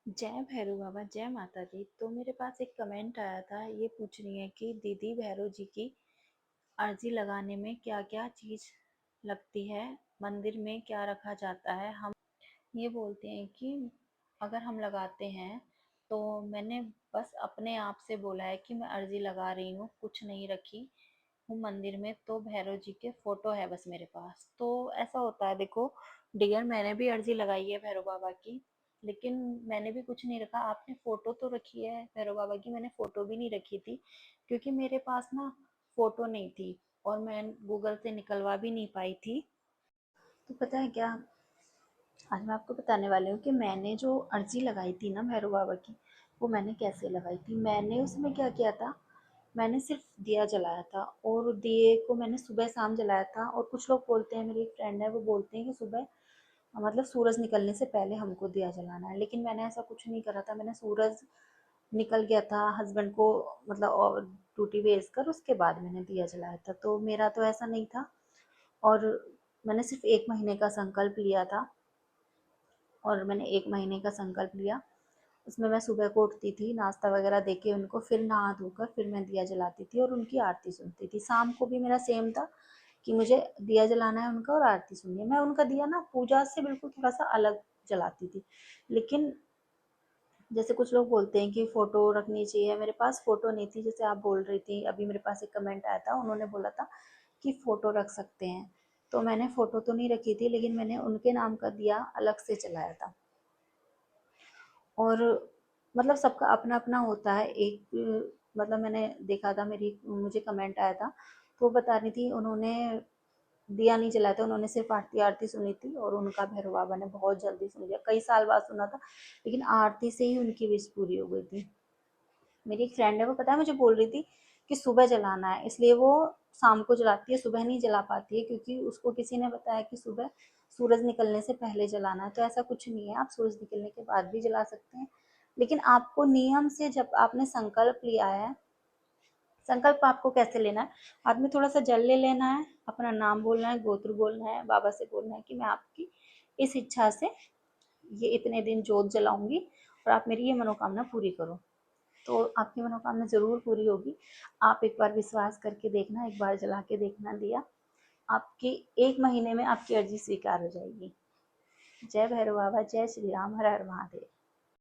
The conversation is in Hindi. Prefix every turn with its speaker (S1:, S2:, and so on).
S1: जय भैरव बाबा, जय माता दी। तो मेरे पास एक कमेंट आया था, ये पूछ रही है कि दीदी भैरव जी की अर्जी लगाने में क्या क्या चीज़ लगती है, मंदिर में क्या रखा जाता है। हम ये बोलते हैं कि अगर हम लगाते हैं तो मैंने बस अपने आप से बोला है कि मैं अर्जी लगा रही हूँ, कुछ नहीं रखी हूँ मंदिर में। तो भैरव जी के फोटो है बस मेरे पास। तो ऐसा होता है, देखो डियर, मैंने भी अर्जी लगाई है भैरव बाबा की, लेकिन मैंने भी कुछ नहीं रखा। आपने फोटो तो रखी है भैरव बाबा की, मैंने फोटो भी नहीं रखी थी क्योंकि मेरे पास ना फोटो नहीं थी और मैं गूगल से निकलवा भी नहीं पाई थी। तो पता है क्या, आज मैं आपको बताने वाली हूँ कि मैंने जो अर्जी लगाई थी ना भैरव बाबा की, वो मैंने कैसे लगाई थी। मैंने उसमें क्या किया था, मैंने सिर्फ दिया जलाया था और दिए को मैंने सुबह शाम जलाया था। और कुछ लोग बोलते हैं, मेरी एक फ्रेंड है वो बोलते हैं कि सुबह मतलब सूरज निकलने से पहले हमको दिया जलाना है, लेकिन मैंने ऐसा कुछ नहीं करा था। मैंने सूरज निकल गया था हस्बैंड को मतलब और ड्यूटी भेज कर उसके बाद मैंने दिया जलाया था। तो मेरा तो ऐसा नहीं था। और मैंने सिर्फ 1 महीने का संकल्प लिया था और मैंने 1 महीने का संकल्प लिया। उसमें मैं सुबह को उठती थी, नाश्ता वगैरह देके उनको, फिर नहा धोकर फिर मैं दिया जलाती थी और उनकी आरती सुनती थी। शाम को भी मेरा सेम था कि मुझे दिया जलाना है उनका और आरती सुननी है। मैं उनका दिया ना पूजा से बिल्कुल थोड़ा सा अलग जलाती थी। लेकिन जैसे कुछ लोग बोलते हैं कि फ़ोटो रखनी चाहिए, मेरे पास फ़ोटो नहीं थी। जैसे आप बोल रही थी अभी, मेरे पास एक कमेंट आया था, उन्होंने बोला था कि फ़ोटो रख सकते हैं। तो मैंने फ़ोटो तो नहीं रखी थी, लेकिन मैंने उनके नाम का दिया अलग से जलाया था। और मतलब सबका अपना अपना होता है। एक मतलब मैंने देखा था, मेरी मुझे कमेंट आया था, तो वो बता रही थी उन्होंने दिया नहीं जलाया था, उन्होंने सिर्फ आरती आरती सुनी थी और उनका भैरव बाबा ने बहुत जल्दी सुन लिया। कई साल बाद सुना था, लेकिन आरती से ही उनकी विश पूरी हो गई थी। मेरी एक फ्रेंड है, वो पता है मुझे बोल रही थी कि सुबह जलाना है, इसलिए वो शाम को जलाती है, सुबह नहीं जला पाती है क्योंकि उसको किसी ने बताया कि सुबह सूरज निकलने से पहले जलाना है। तो ऐसा कुछ नहीं है, आप सूरज निकलने के बाद भी जला सकते हैं। लेकिन आपको नियम से, जब आपने संकल्प लिया है, संकल्प आपको कैसे लेना है, हाथ में थोड़ा सा जल ले लेना है, अपना नाम बोलना है, गोत्र बोलना है, बाबा से बोलना है कि मैं आपकी इस इच्छा से ये इतने दिन जोत जलाऊंगी और आप मेरी ये मनोकामना पूरी करो। तो आपकी मनोकामना ज़रूर पूरी होगी। आप एक बार विश्वास करके देखना, एक बार जला के देखना दिया, आपकी 1 महीने में आपकी अर्जी स्वीकार हो जाएगी। जय भैरव बाबा, जय श्री राम, हर हर महादेव।